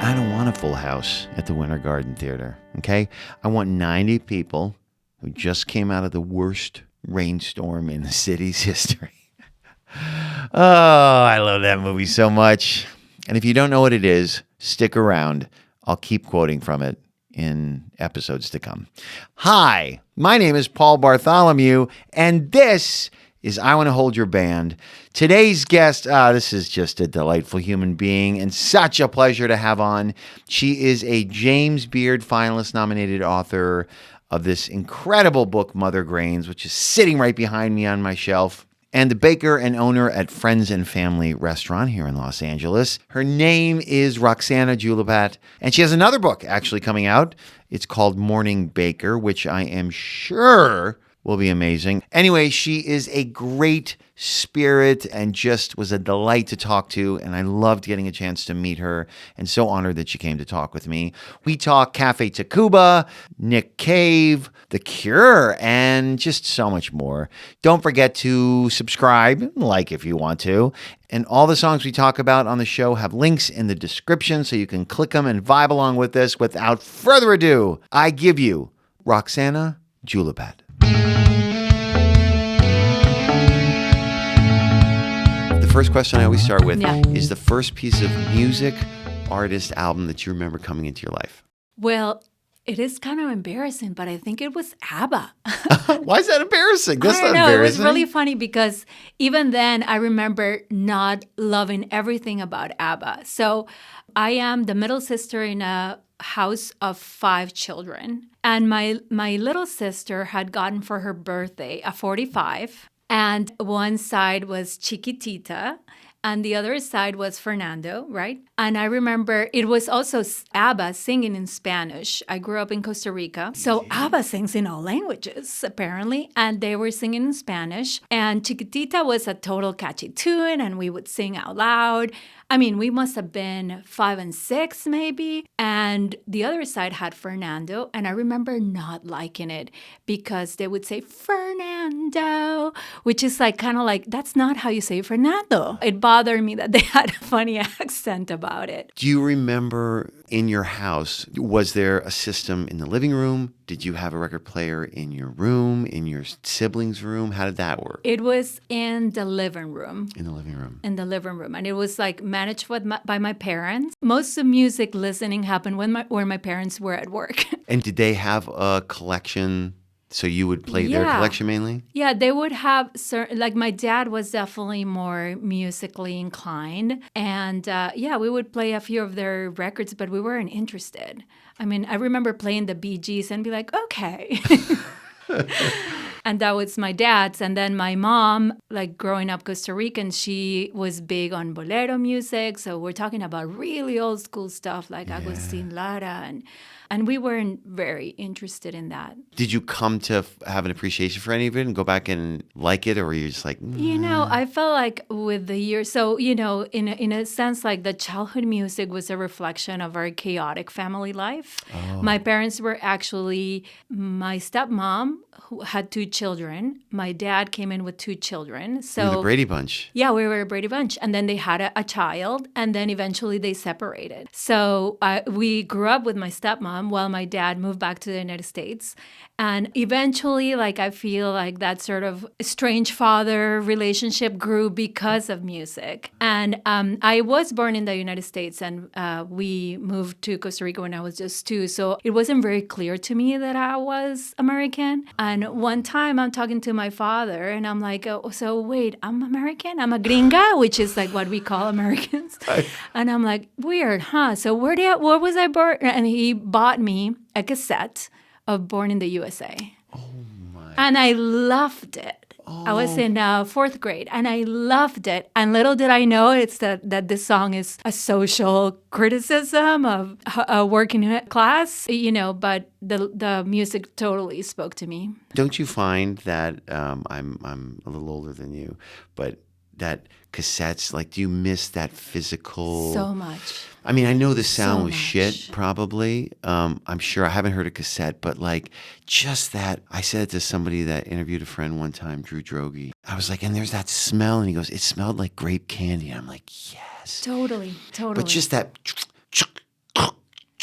I don't want a full house at the Winter Garden Theater, okay? I want 90 people who just came out of the worst rainstorm in the city's history. Oh, I love that movie so much. And if you don't know what it is, stick around. I'll keep quoting from it in episodes to come. Hi, my name is Paul Bartholomew, and this is I Want to Hold Your Band. Today's guest, this is just a delightful human being and such a pleasure to have on. She is a James Beard finalist-nominated author of this incredible book, Mother Grains, which is sitting right behind me on my shelf, and the baker and owner at Friends and Family Restaurant here in Los Angeles. Her name is Roxana Jullapat, and she has another book actually coming out. It's called Morning Baker, which I am sure will be amazing. Anyway, she is a great spirit and just was a delight to talk to, and I loved getting a chance to meet her, and so honored that she came to talk with me. We talk Cafe Tacvba, Nick Cave, The Cure, and just so much more. Don't forget to subscribe, like if you want to. And all the songs we talk about on the show have links in the description so you can click them and vibe along with this. Without further ado, I give you Roxana Jullapat. The first question I always start with is the first piece of music, artist, album that you remember coming into your life. Well, it is kind of embarrassing, but I think it was ABBA. Why is that embarrassing? That's not embarrassing. It was really funny because even then I remember not loving everything about ABBA. So I am the middle sister in a house of 5 children. And my little sister had gotten for her birthday a 45. And one side was Chiquitita, and the other side was Fernando, right? And I remember it was also ABBA singing in Spanish. I grew up in Costa Rica. So ABBA sings in all languages, apparently. And they were singing in Spanish. And Chiquitita was a total catchy tune, and we would sing out loud. I mean, we must have been 5 and 6 maybe. And the other side had Fernando. And I remember not liking it because they would say Fernando, which is like kind of like, that's not how you say Fernando. It bothered me that they had a funny accent about it. Do you remember in your house, was there a system in the living room? Did you have a record player in your room, in your siblings' room? How did that work? It was in the living room. In the living room. In the living room. And it was like managed by my parents. Most of music listening happened when my parents were at work. And did they have a collection? So you would play their collection mainly? Yeah, they would have certain, like my dad was definitely more musically inclined. And we would play a few of their records, but we weren't interested. I mean, I remember playing the Bee Gees and be like, okay. And that was my dad's. And then my mom, like growing up Costa Rican, she was big on bolero music. So we're talking about really old school stuff like Agustin Lara. And we weren't very interested in that. Did you come to have an appreciation for any of it and go back and like it? Or were you just like, You know, I felt like with the years, so, you know, in a sense, like the childhood music was a reflection of our chaotic family life. Oh. My parents were actually, my stepmom, who had 2 children. My dad came in with 2 children. So you were the Brady Bunch. Yeah, we were a Brady Bunch. And then they had a child, and then eventually they separated. So we grew up with my stepmom while my dad moved back to the United States. And eventually, like, I feel like that sort of strange father relationship grew because of music. And I was born in the United States, and we moved to Costa Rica when I was just 2. So it wasn't very clear to me that I was American. And one time I'm talking to my father, and I'm like, oh, so wait, I'm American? I'm a gringa, which is like what we call Americans. And I'm like, weird, huh? So where was I born? And he bought me a cassette of Born in the USA. Oh, my. And I loved it. Oh. I was in 4th grade, and I loved it. And little did I know it's that this song is a social criticism of a working class, you know, but the music totally spoke to me. Don't you find that I'm a little older than you, but that cassettes, like, do you miss that physical? So much. I mean, I know the sound was shit, probably. I'm sure I haven't heard a cassette, but like just that. I said it to somebody that interviewed a friend one time, Drew Drogi. I was like, and there's that smell, and he goes, it smelled like grape candy. And I'm like, yes. Totally. But just that,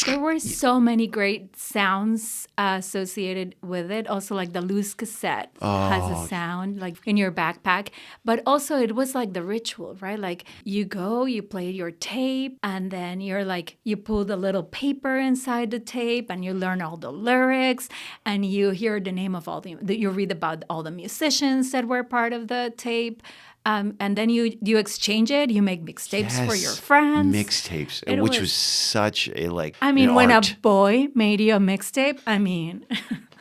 There were so many great sounds associated with it. Also, like the loose cassette has a sound like in your backpack. But also, it was like the ritual, right? Like you go, you play your tape, and then you pull the little paper inside the tape, and you learn all the lyrics, and you hear the name of you read about all the musicians that were part of the tape. And then you exchange it. You make mixtapes for your friends. Mixtapes, which was such a when art. a boy made you a mixtape,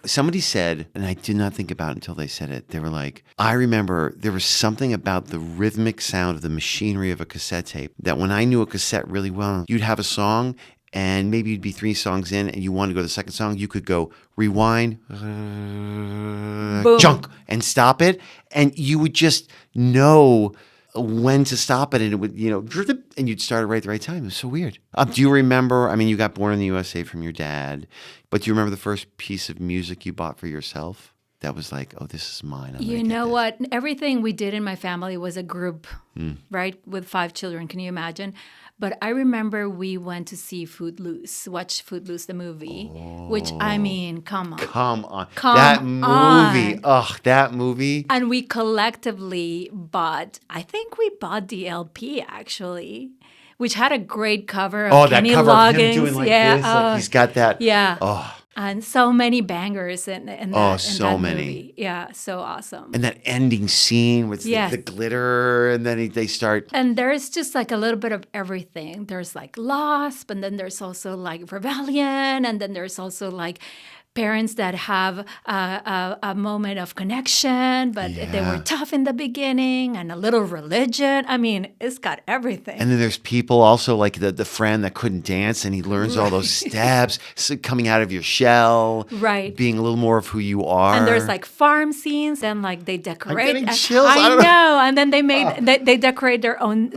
Somebody said, and I did not think about it until they said it, they were like, I remember there was something about the rhythmic sound of the machinery of a cassette tape that when I knew a cassette really well, you'd have a song and maybe you'd be 3 songs in and you wanted to go to the second song, you could go rewind, junk, and stop it. And you would just know when to stop it, and it would, and you'd start it right at the right time. It was so weird. Do you remember, you got born in the USA from your dad, but do you remember the first piece of music you bought for yourself? That was like, oh, this is mine. You know what? Everything we did in my family was a group, right? With 5 children. Can you imagine? But I remember we went to see watch Footloose, the movie, which, come on. Come on. That movie. Ugh, that movie. And we collectively I think we bought the LP, actually, which had a great cover of Kenny that cover Loggins. of him doing like this. Like he's got that. Yeah. Oh. And so many bangers in that many. movie. Yeah, so awesome. And that ending scene with the glitter, and then they start. And there's just like a little bit of everything. There's like loss, and then there's also like rebellion, and then there's also like parents that have a moment of connection, but they were tough in the beginning, and a little religion. It's got everything. And then there's people also like the friend that couldn't dance, and he learns all those steps, coming out of your shell, right? Being a little more of who you are. And there's like farm scenes, and like they decorate. I'm getting chills. I know. And then they decorate their own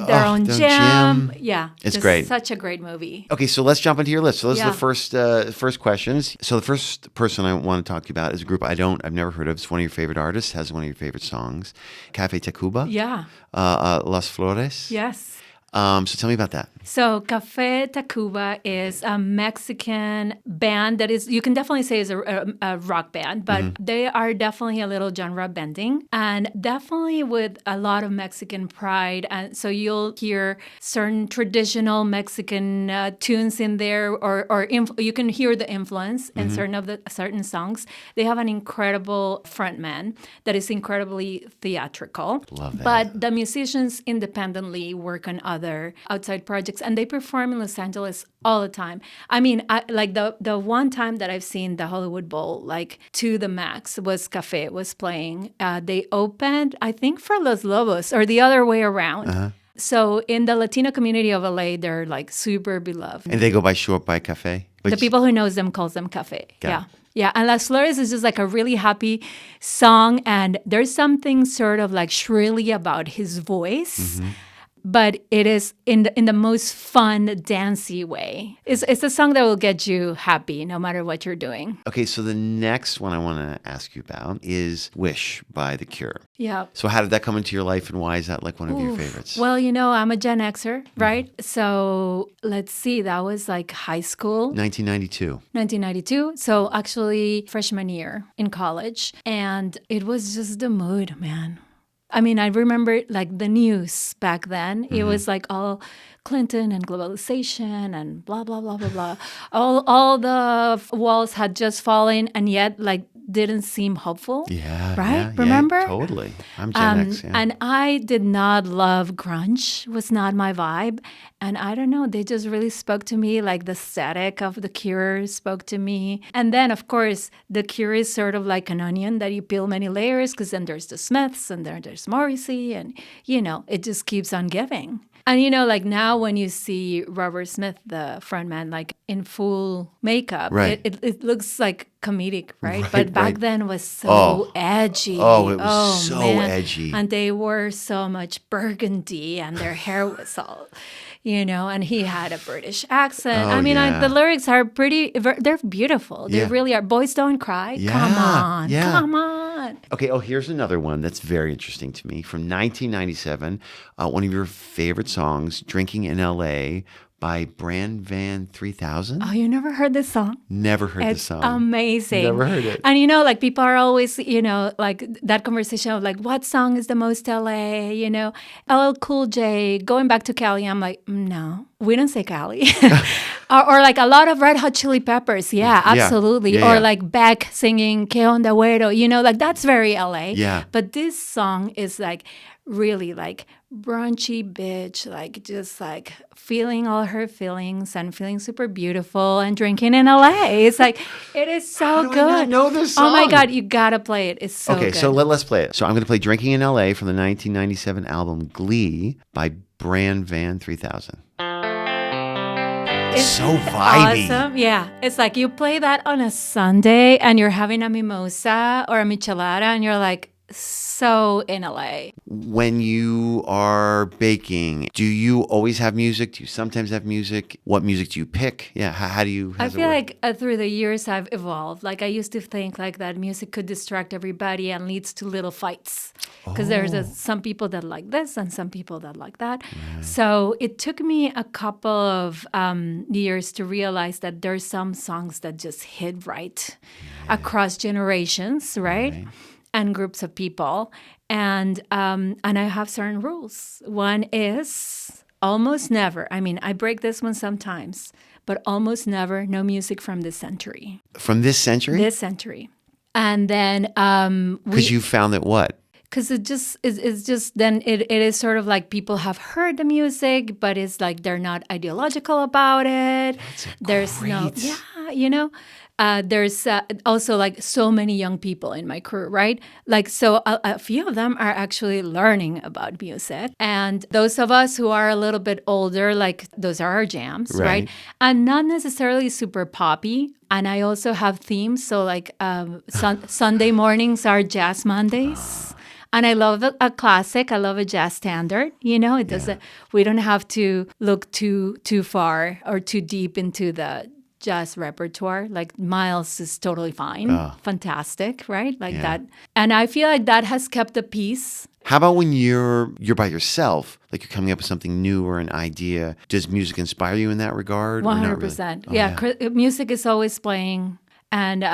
gym. Yeah, it's great. Such a great movie. Okay, so let's jump into your list. So those are the first questions. So the first person I want to talk to you about is a group I've never heard of. It's one of your favorite artists, has one of your favorite songs, Café Tacvba. Yeah. Las Flores. Yes. So tell me about that. So Café Tacvba is a Mexican band that is, you can definitely say is a rock band, but they are definitely a little genre bending and definitely with a lot of Mexican pride. And so you'll hear certain traditional Mexican tunes in there, or you can hear the influence in certain songs. They have an incredible frontman that is incredibly theatrical. Love that. But the musicians independently work on other outside projects, and they perform in Los Angeles all the time. Like the one time that I've seen the Hollywood Bowl, like to the max, was Café was playing. They opened, I think, for Los Lobos, or the other way around. So in the Latino community of LA, they're like super beloved. And they go by Café? The people who knows them calls them Café. Yeah. Yeah, and Las Flores is just like a really happy song, and there's something sort of like shrilly about his voice. But it is in the most fun, dancey way. It's a song that will get you happy no matter what you're doing. Okay, so the next one I want to ask you about is Wish by The Cure. Yeah. So how did that come into your life, and why is that like one of your favorites? Well, I'm a Gen Xer, right? So let's see, that was like high school. 1992. 1992. So actually freshman year in college. And it was just the mood, man. I remember like the news back then. It was like all Clinton and globalization and blah, blah, blah, blah, blah. All the walls had just fallen, and yet like didn't seem hopeful. Yeah. Right? Yeah, Remember? Yeah, totally. I'm Gen X. Yeah. And I did not love grunge. It was not my vibe. And I don't know, they just really spoke to me, like the static of The Cure spoke to me. And then, of course, The Cure is sort of like an onion that you peel many layers, because then there's the Smiths and then there's Morrissey, and, it just keeps on giving. And, like now when you see Robert Smith, the frontman, like in full makeup, right. it looks like comedic, right? But back then was so edgy. Oh, it was so man. edgy. And they wore so much burgundy, and their hair was all, and he had a British accent. The lyrics are they're beautiful. They really are. Boys Don't Cry. Yeah. Come on. Yeah. Come on. Okay, here's another one that's very interesting to me from 1997. One of your favorite songs, Drinking in L.A. by Brand Van 3000. Oh, you never heard this song? Never heard the It's song. amazing. Never heard it. And like people are always, like that conversation of like, what song is the most LA? LL Cool J, going back to Cali. I'm like, no, we don't say Cali. or like a lot of Red Hot Chili Peppers. Yeah, absolutely. Yeah, or yeah. like Beck singing Que Onda Güero, like that's very LA. Yeah. But this song is like really like brunchy bitch, like just like feeling all her feelings and feeling super beautiful and drinking in LA. It's like, it is so How do good. I not know this Oh my song? God, you gotta play it. It's so Okay, good. so let's play it. So I'm going to play Drinking in LA from the 1997 album Glee by Brand Van 3000. It's so vibey. Awesome. Yeah. It's like you play that on a Sunday and you're having a mimosa or a michelada and you're like so in LA. When you are baking, do you always have music? Do you sometimes have music? What music do you pick? Yeah, how do you... I feel like through the years I've evolved. Like I used to think like that music could distract everybody and leads to little fights. Because there's some people that like this and some people that like that. Yeah. So it took me a couple of years to realize that there's some songs that just hit right across generations, right? And groups of people. And I have certain rules. One is almost never. I mean, I break this one sometimes, but almost never no music from this century. From this century? This century. And then... Because you found that what? Because it is sort of like people have heard the music, but it's like they're not ideological about it. There's also like so many young people in my crew, right? Like, so a few of them are actually learning about music. And those of us who are a little bit older, like those are our jams, right? And not necessarily super poppy. And I also have themes. So like Sunday mornings are Jazz Mondays. And I love a classic. I love a jazz standard. It doesn't. We don't have to look too far or too deep into the jazz repertoire. Like Miles is totally fine, fantastic, right? Like that. And I feel like that has kept the peace. How about when you're by yourself, like you're coming up with something new or an idea? Does music inspire you in that regard? 100%. Really? Music is always playing. And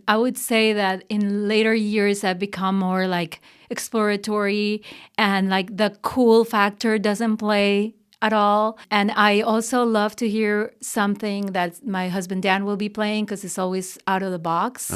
I would say that in later years, I've become more like exploratory and like the cool factor doesn't play at all. And I also love to hear something that my husband Dan will be playing because it's always out of the box.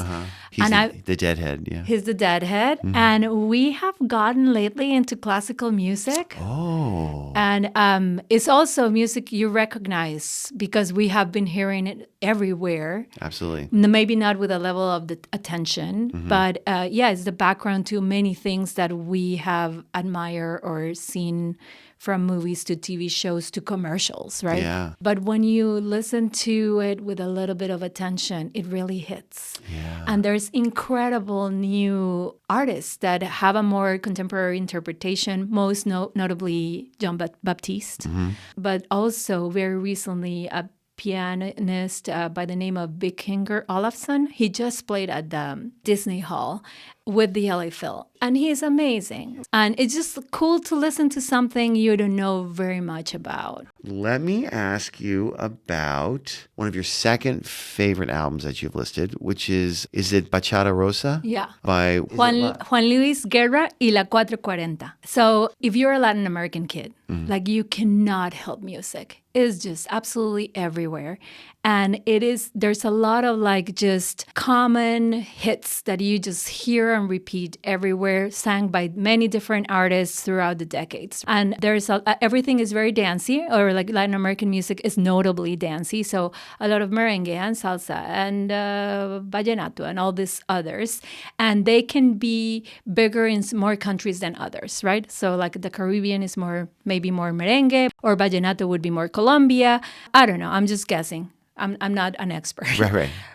He's the deadhead, yeah. He's the deadhead. Mm-hmm. And we have gotten lately into classical music. Oh. And it's also music you recognize because we have been hearing it everywhere. Absolutely. Maybe not with a level of the attention, but it's the background to many things that we have admired or seen from movies to TV shows to commercials, right? Yeah. But when you listen to it with a little bit of attention, it really hits. Yeah. And there's incredible new artists that have a more contemporary interpretation, most notably John Baptiste, but also very recently a pianist by the name of Vikinger Olafsson. He just played at the Disney Hall with the LA Phil. And he is amazing. And it's just cool to listen to something you don't know very much about. Let me ask you about one of your second favorite albums that you've listed, which is it Bachata Rosa? Yeah. By Juan Luis Guerra y La 440. So if you're a Latin American kid, like you cannot help music. It's just absolutely everywhere. And there's a lot of like just common hits that you just hear and repeat everywhere, sang by many different artists throughout the decades. And everything is very dancey, or like Latin American music is notably dancey. So a lot of merengue and salsa and vallenato and all these others. And they can be bigger in more countries than others, right? So like the Caribbean is maybe more merengue, or vallenato would be more Colombia. I don't know. I'm just guessing. I'm not an expert.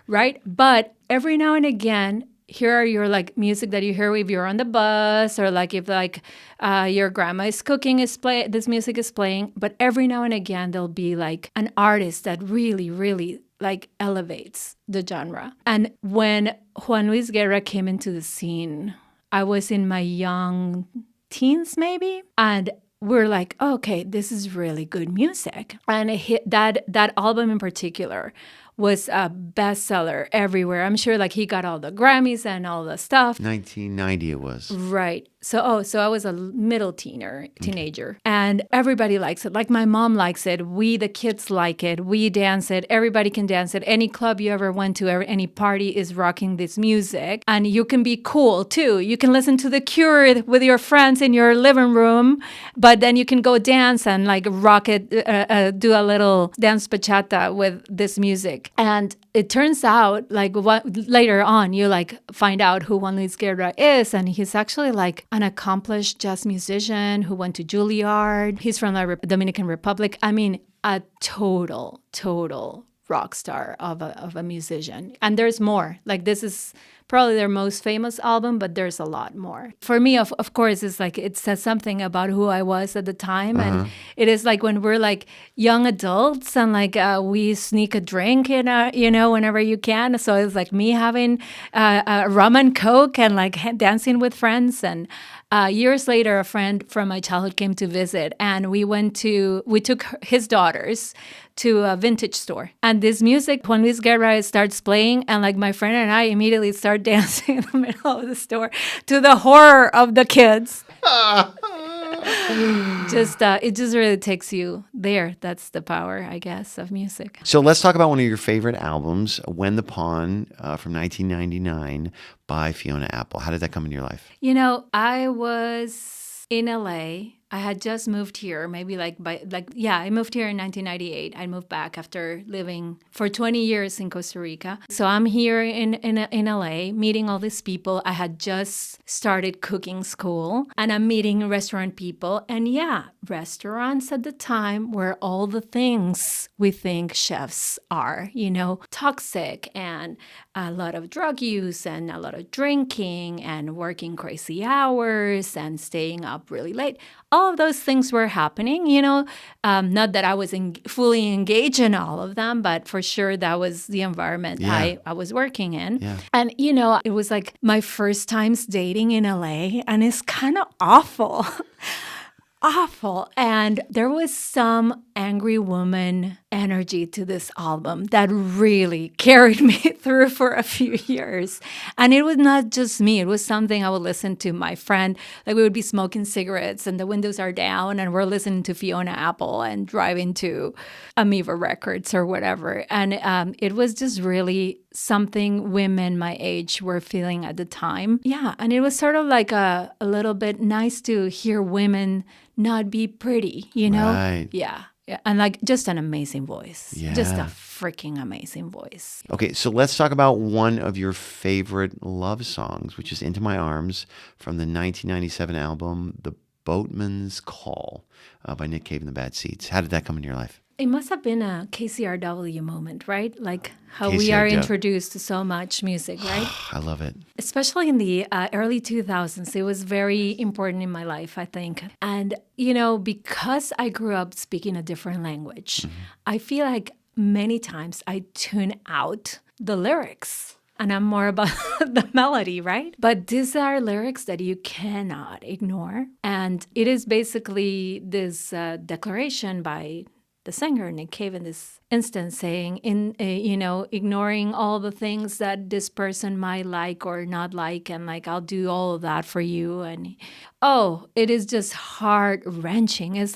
Right? But every now and again, here are your like music that you hear if you're on the bus, or like if like your grandma is cooking, this music is playing. But every now and again, there'll be like an artist that really, really like elevates the genre. And when Juan Luis Guerra came into the scene, I was in my young teens maybe, and we're like, oh, okay, this is really good music. And it hit that album in particular was a bestseller everywhere. I'm sure like he got all the Grammys and all the stuff. 1990 it was. Right. So I was a middle teenager, and everybody likes it. Like my mom likes it. We, the kids, like it. We dance it. Everybody can dance it. Any club you ever went to, any party is rocking this music, and you can be cool too. You can listen to The Cure with your friends in your living room, but then you can go dance and like rock it, do a little dance bachata with this music. And it turns out, like later on, you like find out who Juan Luis Guerra is, and he's actually like an accomplished jazz musician who went to Juilliard. He's from the Dominican Republic. I mean, a total rock star of a musician. And there's more. Like this is probably their most famous album, but there's a lot more. For me, of course, it's like it says something about who I was at the time. And it is like when we're like young adults and like we sneak a drink in, whenever you can. So it's like me having rum and Coke and like dancing with friends. And years later, a friend from my childhood came to visit, and we took his daughters to a vintage store. And this music, Juan Luis Guerra, starts playing, and like my friend and I immediately start dancing in the middle of the store to the horror of the kids. It just really takes you there. That's the power, I guess, of music. So let's talk about one of your favorite albums, When the Pawn, from 1999 by Fiona Apple. How did that come into your life? I was in LA. I had just moved here, maybe I moved here in 1998. I moved back after living for 20 years in Costa Rica. So I'm here in LA, meeting all these people. I had just started cooking school, and I'm meeting restaurant people. And yeah, restaurants at the time were all the things we think chefs are, toxic and a lot of drug use and a lot of drinking and working crazy hours and staying up really late. All of those things were happening, not that I was fully engaged in all of them, but for sure that was the environment I was working in. Yeah. And, it was like my first times dating in LA, and it's kind of awful. Awful. And there was some angry woman energy to this album that really carried me through for a few years. And it was not just me. It was something I would listen to my friend. Like we would be smoking cigarettes and the windows are down and we're listening to Fiona Apple and driving to Amoeba Records or whatever. And it was just really something women my age were feeling at the time. Yeah. And it was sort of like a little bit nice to hear women not be pretty, Right. Yeah. And like just an amazing voice. Yeah. Just a freaking amazing voice. Okay, so let's talk about one of your favorite love songs, which is Into My Arms from the 1997 album, The Boatman's Call by Nick Cave and the Bad Seeds. How did that come into your life? It must have been a KCRW moment, right? Like how we are introduced to so much music, right? I love it. Especially in the early 2000s. It was very important in my life, I think. And, because I grew up speaking a different language, I feel like many times I tune out the lyrics. And I'm more about the melody, right? But these are lyrics that you cannot ignore. And it is basically this declaration by the singer, Nick Cave, in this instance, saying, ignoring all the things that this person might like or not like, and like, I'll do all of that for you. And it is just heart-wrenching. It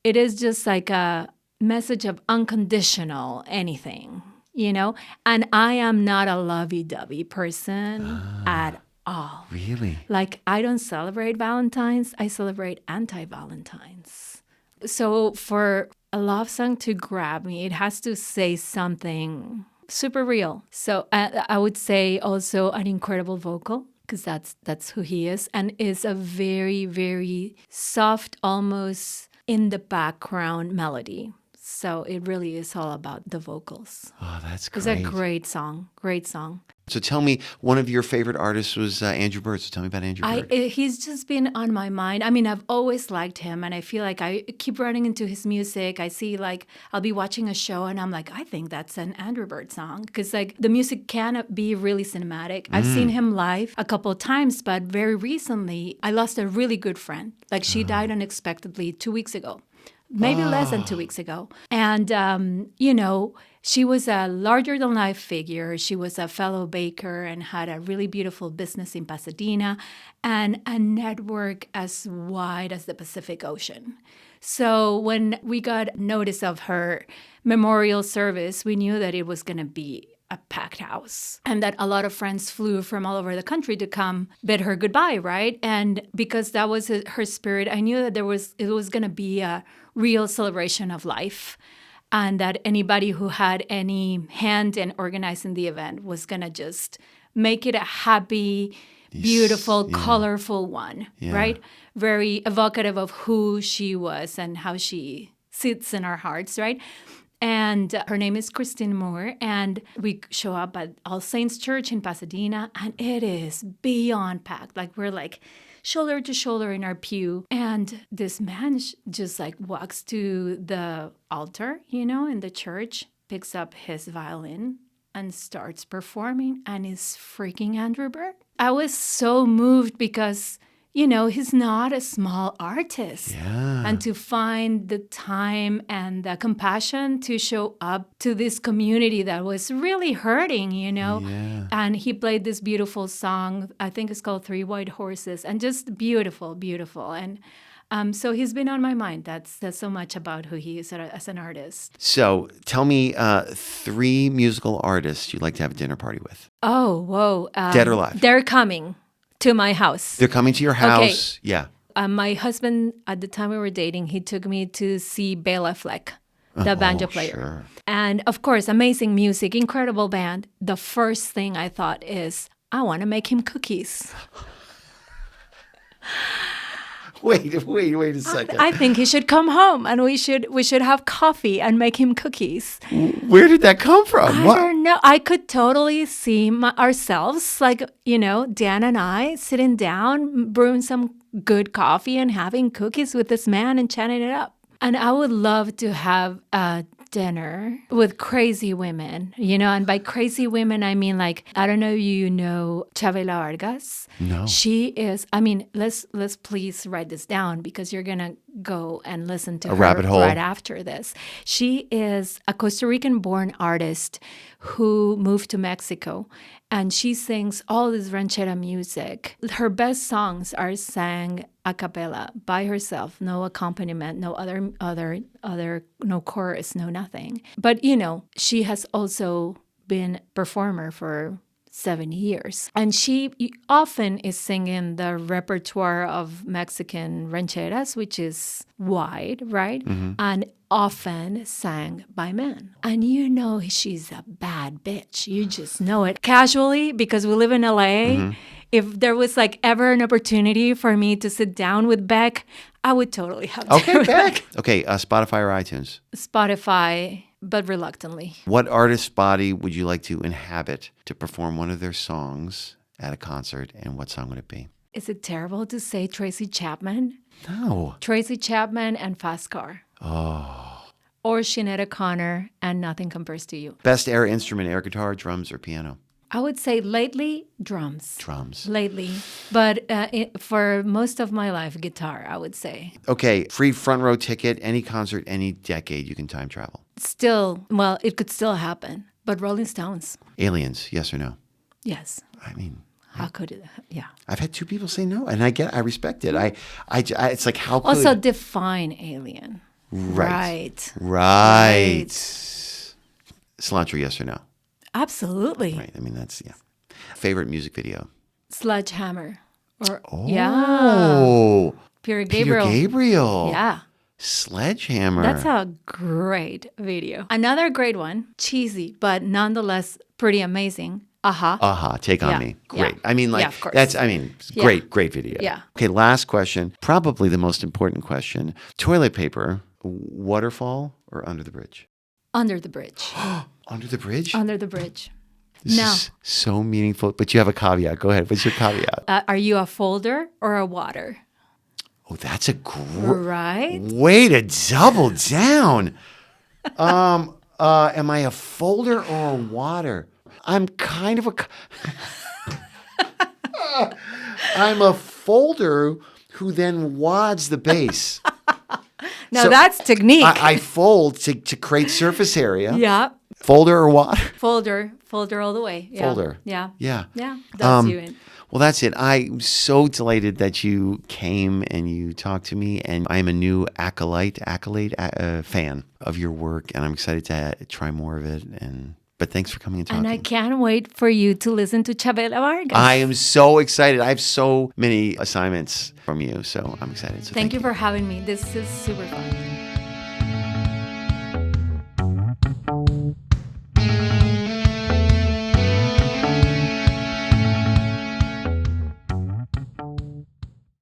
is just like a message of unconditional anything, And I am not a lovey-dovey person at all. Really? Like, I don't celebrate Valentine's. I celebrate anti-Valentine's. So for a love song to grab me, it has to say something super real. So I would say also an incredible vocal, because that's who he is, and is a very, very soft, almost in the background melody. So it really is all about the vocals. Oh, that's great. It's a great song. Great song. So tell me, one of your favorite artists was Andrew Bird. So tell me about Andrew Bird. He's just been on my mind. I mean, I've always liked him, and I feel like I keep running into his music. I see, like, I'll be watching a show, and I'm like, I think that's an Andrew Bird song, because like the music can be really cinematic. I've seen him live a couple of times, but very recently, I lost a really good friend. Like, she died unexpectedly 2 weeks ago. Maybe less than 2 weeks ago. And, she was a larger-than-life figure. She was a fellow baker and had a really beautiful business in Pasadena and a network as wide as the Pacific Ocean. So when we got notice of her memorial service, we knew that it was going to be a packed house and that a lot of friends flew from all over the country to come bid her goodbye, right? And because that was her spirit, I knew that it was going to be a real celebration of life, and that anybody who had any hand in organizing the event was going to just make it a happy, beautiful, colorful one, right? Very evocative of who she was and how she sits in our hearts, right? And her name is Christine Moore, and we show up at All Saints Church in Pasadena, and it is beyond packed. Like, we're like shoulder to shoulder in our pew, and this man just like walks to the altar, in the church, picks up his violin, and starts performing, and is freaking Andrew Bird. I was so moved because he's not a small artist. Yeah. And to find the time and the compassion to show up to this community that was really hurting, Yeah. And he played this beautiful song, I think it's called 3 White Horses, and just beautiful, beautiful. And so he's been on my mind. That says so much about who he is as an artist. So tell me 3 musical artists you'd like to have a dinner party with. Oh, whoa. Dead or alive? They're coming to my house. They're coming to your house. Okay. Yeah. My husband, at the time we were dating, he took me to see Bela Fleck, the banjo player. Sure. And of course, amazing music, incredible band. The first thing I thought is, I want to make him cookies. Wait a second. I think he should come home, and we should have coffee and make him cookies. Where did that come from? I don't know. I could totally see ourselves, like, Dan and I sitting down, brewing some good coffee and having cookies with this man and chatting it up. And I would love to have a dinner with crazy women, and by crazy women, I mean, like, I don't know if you know Tacvba Vargas. No. She is, let's please write this down, because you're going to go and listen to her rabbit hole right after this. She is a Costa Rican born artist who moved to Mexico, and she sings all this ranchera music. Her best songs are sang a cappella by herself, no accompaniment, no other, no chorus, no nothing. But, she has also been performer for 7 years. And she often is singing the repertoire of Mexican rancheras, which is wide, right? Mm-hmm. And often sang by men. And she's a bad bitch. You just know it casually, because we live in LA. Mm-hmm. If there was like ever an opportunity for me to sit down with Beck, I would totally have to. Okay, Beck. Okay, Spotify or iTunes? Spotify, but reluctantly. What artist's body would you like to inhabit to perform one of their songs at a concert, and what song would it be? Is it terrible to say Tracy Chapman? No. Tracy Chapman and Fast Car. Oh. Or Sinead O'Connor and Nothing Compares to You. Best air instrument, air guitar, drums, or piano? I would say lately, drums. Drums. Lately. But for most of my life, guitar, I would say. Okay, free front row ticket, any concert, any decade, you can time travel. Still, well, it could still happen. But Rolling Stones. Aliens, yes or no? Yes. I mean... How could it? Yeah. I've had 2 people say no, and I respect it. I it's like, how could... Also, define alien. Right. Cilantro, yes or no? Absolutely. Right. I mean, that's, yeah. Favorite music video? Sledgehammer. Oh. Yeah. Peter Gabriel. Yeah. Sledgehammer. That's a great video. Another great one, cheesy, but nonetheless pretty amazing. Aha. Take on Me. Great. Yeah. I mean, like, of course. that's, I mean, great video. Yeah. Okay, last question. Probably the most important question. Toilet paper, waterfall or under the bridge? Under the bridge. Under the bridge? Under the bridge. This No. is so meaningful. But you have a caveat. Go ahead. What's your caveat? Are you a folder or a water? Oh, that's a great Right? way to double down. Am I a folder or a water? I'm kind of I'm a folder who then wads the base. No, So that's technique. I fold to create surface area. Yeah. Folder or water? Folder all the way. Yeah. Folder. Yeah. Yeah. Yeah. That's you. Well, that's it. I'm so delighted that you came and you talked to me, and I'm a new accolade fan of your work, and I'm excited to try more of it. But thanks for coming and talking. And I can't wait for you to listen to Tacvba Vargas. I am so excited. I have so many assignments from you, so I'm excited. So Thank you for having me. This is super fun.